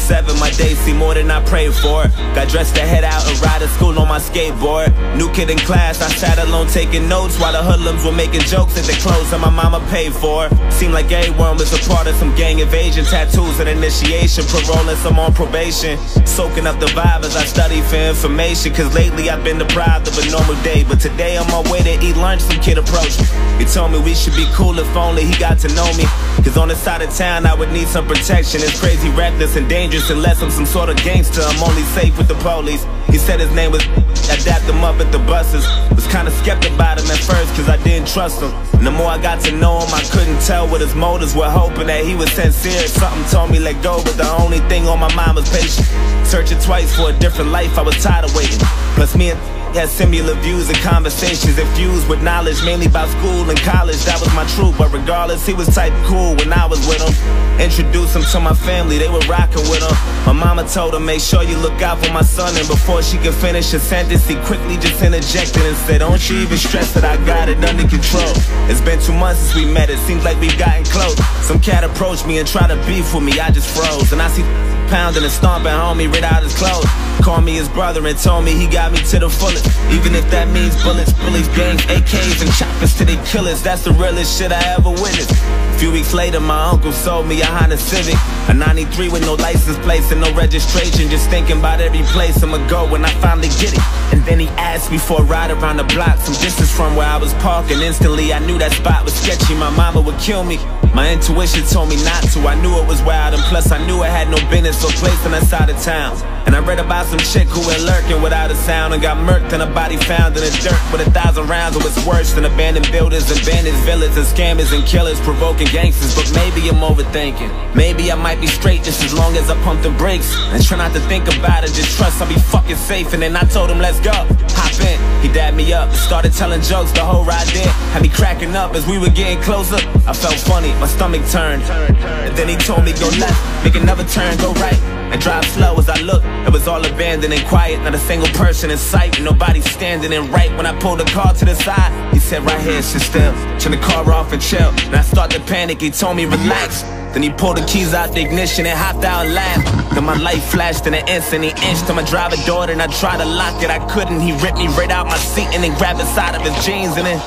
7, my days seem more than I prayed for. Got dressed to head out and ride to school on my skateboard. New kid in class, I sat alone taking notes while the hoodlums were making jokes at the clothes that my mama paid for. Seemed like everyone was a part of some gang invasion. Tattoos and initiation, parole and some on probation. Soaking up the vibe as I study for information, cause lately I've been deprived of a normal day. But today on my way to eat lunch, some kid approached me. He told me we should be cool if only he got to know me, cause on this side of town I would need some protection. It's crazy, reckless and dangerous unless I'm some sort of gangster. I'm only safe with the police. He said his name was I dapped him up at the buses. Was kinda skeptic about him at first cause I didn't trust him. And the more I got to know him, I couldn't tell what his motives were, hoping that he was sincere. Something told me let go, but the only thing on my mind was patience. Searching twice for a different life, I was tired of waiting. Plus me and had similar views and conversations infused with knowledge, mainly about school and college. That was my truth, but regardless, he was type cool when I was with him. Introduced him to my family, they were rocking with him. My mama told him, make sure you look out for my son. And before she could finish a sentence, he quickly just interjected and said, don't you even stress that I got it under control. It's been 2 months since we met, it seems like we've gotten close. Some cat approached me and tried to beef with me, I just froze. And I see pounding and stomping homie right out his clothes. Called me his brother and told me he got me to the fullest. Even if that means bullets, bullies, gangs, AKs, and choppers to they killers. That's the realest shit I ever witnessed. A few weeks later, my uncle sold me a Honda Civic, a 93 with no license plates and no registration. Just thinking about every place I'ma go when I finally get it. And then he asked me for a ride around the block, some distance from where I was parking. Instantly I knew that spot was sketchy, my mama would kill me. My intuition told me not to, I knew it was wild, and plus I knew I had no business or place on that side of town. And I read about some chick who went lurking without a sound and got murked and a body found in the dirt with 1,000 rounds. It was worse than abandoned buildings, abandoned villas, and scammers and killers provoking gangsters. But maybe I'm overthinking, maybe I might be straight just as long as I pump the brakes and try not to think about it, just trust I'll be fucking safe. And then I told him let's go, hop in. He dabbed me up and started telling jokes the whole ride there. Had me cracking up as we were getting closer. I felt funny, my stomach turned. And then he told me go left, make another turn, go right, and drive slow. As I looked, it was all abandoned and quiet, not a single person in sight, and nobody standing. And right when I pulled the car to the side, he said right here, sit still, turn the car off and chill. And I started to panic, he told me relax. Then he pulled the keys out the ignition and hopped out and laughed. Then my light flashed in an instant, he inched to my driver door and I tried to lock it, I couldn't. He ripped me right out my seat and then grabbed the side of his jeans and then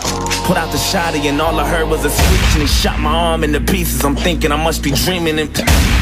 put out the shotty, and all I heard was a screech and he shot my arm into pieces. I'm thinking I must be dreaming, and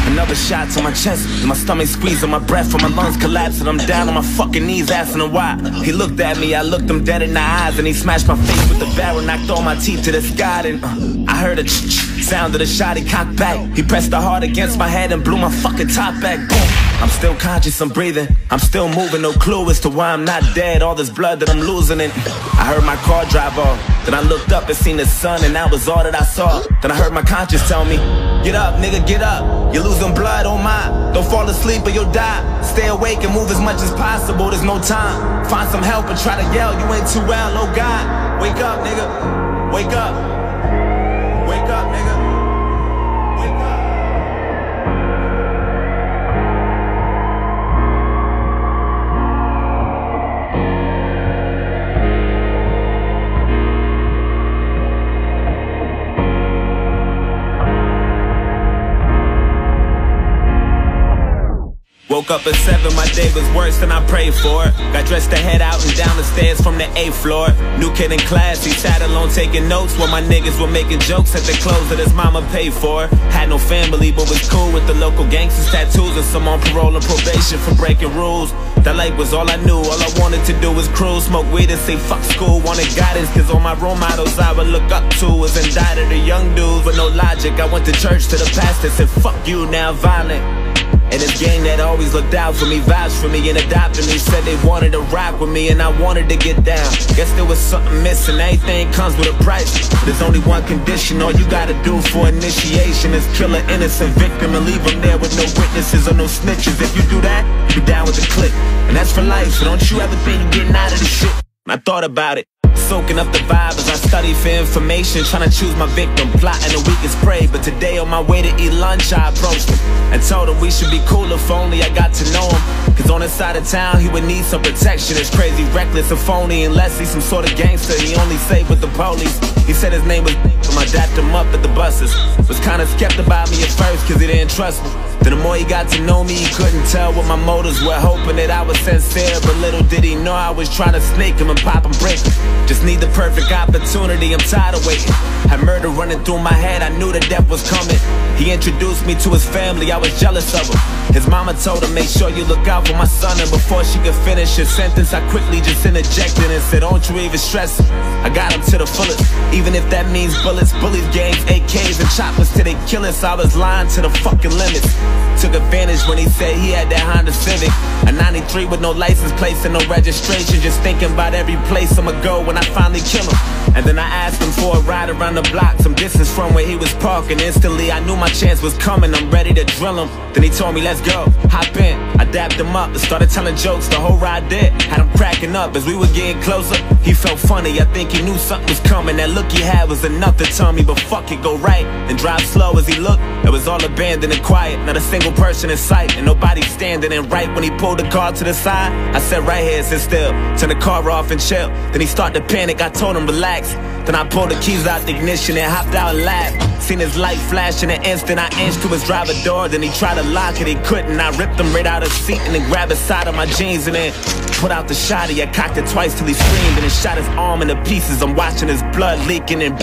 another shot to my chest and my stomach squeezing, my breath from my lungs collapsing. I'm down on my fucking knees asking him why. He looked at me, I looked him dead in the eyes, and he smashed my face with the barrel, knocked all my teeth to the sky. And I heard a sound of the shot, he cocked back. He pressed the hard against my head and blew my fucking top back. Boom. I'm still conscious, I'm breathing, I'm still moving, no clue as to why I'm not dead. All this blood that I'm losing, and I heard my car drive off. Then I looked up and seen the sun, and that was all that I saw. Then I heard my conscience tell me, get up, nigga, get up. You're losing blood, oh my. Don't fall asleep or you'll die. Stay awake and move as much as possible, there's no time. Find some help and try to yell, you ain't too well, oh God. Wake up, nigga, wake up. Wake up, nigga. Woke up at 7, my day was worse than I prayed for. Got dressed to head out and down the stairs from the 8th floor. New kid in class, he sat alone taking notes while my niggas were making jokes at the clothes that his mama paid for. Had no family but was cool with the local gangsters, tattoos, and some on parole and probation for breaking rules. That life was all I knew, all I wanted to do was cruise, smoke weed and say fuck school. Wanted guidance cause all my role models I would look up to was indicted, the young dudes with no logic. I went to church to the pastor, said fuck you, now violent. And this gang that always looked out for me, vouched for me and adopted me, said they wanted to rock with me and I wanted to get down. Guess there was something missing, everything comes with a price. There's only one condition, all you gotta do for initiation is kill an innocent victim and leave them there with no witnesses or no snitches. If you do that, you're down with the clique, and that's for life, so don't you ever think you're getting out of this shit. I thought about it, soaking up the vibe as I study for information, trying to choose my victim, plotting the weakest prey. But today on my way to eat lunch, I approached him and told him we should be cool if only I got to know him. Cause on this side of town, he would need some protection. It's crazy, reckless, and phony, unless he's some sort of gangster. He only safe with the police. He said his name was, I dapped him up at the buses. Was kinda skeptic about me at first cause he didn't trust me. Then the more he got to know me, he couldn't tell what my motives were, hoping that I was sincere. But little did he know I was trying to snake him and pop and break him. Just need the perfect opportunity, I'm tired of waiting. Had murder running through my head, I knew the death was coming. He introduced me to his family, I was jealous of him. His mama told him, make sure you look out for my son. And before she could finish his sentence, I quickly just interjected and said, don't you even stress it, I got him to the fullest. Even if that means bullets, bullies, gangs, AKs, and choppers till they kill us. I was lying to the fucking limits. Took advantage when he said he had that Honda Civic, a 93 with no license plates and no registration. Just thinking about every place I'ma go when I finally kill him. And then I asked him for a ride around the block, some distance from where he was parking. Instantly I knew my chance was coming, I'm ready to drill him. Then he told me, let's go, hop in. I dapped him up and started telling jokes, the whole ride did. Had him cracking up as we were getting closer. He felt funny, I think he knew something was coming. That look he had was enough to tell me, but fuck it, go right and drive slow. As he looked, it was all abandoned and quiet, not a single person in sight, and nobody standing. And right when he pulled the car to the side, I said, right here, sit still, turn the car off and chill. Then he started to panic, I told him relax. Then I pulled the keys out the ignition and hopped out and laughed. Seen his light flash in an instant, I inched to his driver door. Then he tried to lock it, he couldn't. I ripped him right out of the seat and then grabbed the side of my jeans and then put out the shotty. I cocked it twice till he screamed and then shot his arm into pieces. I'm watching his blood leaking and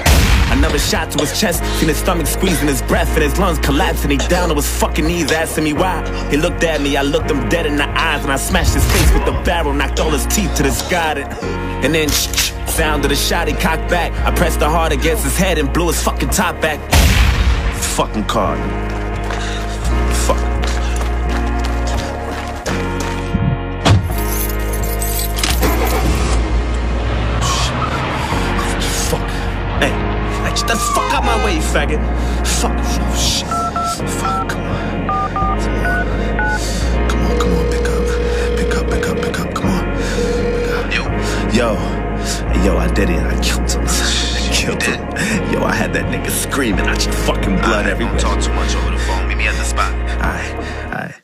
another shot to his chest. Seen his stomach squeezing, his breath and his lungs collapsing. He down on his fucking knees asking me why. He looked at me, I looked him dead in the eyes and I smashed his face with the barrel, knocked all his teeth to the sky. And then sound of the shot, he cocked back. I pressed the hard against his head and blew his fucking top back. Fucking car. Fuck. Fuck. Hey, get the fuck out my way, you faggot. Fuck. Oh, shit. Fuck, come on. Come on, pick up, come on. Yo, I did it. I killed him. Yo, I had that nigga screaming. I just fucking blood everywhere. Don't talk too much over the phone. Meet me at the spot. Alright.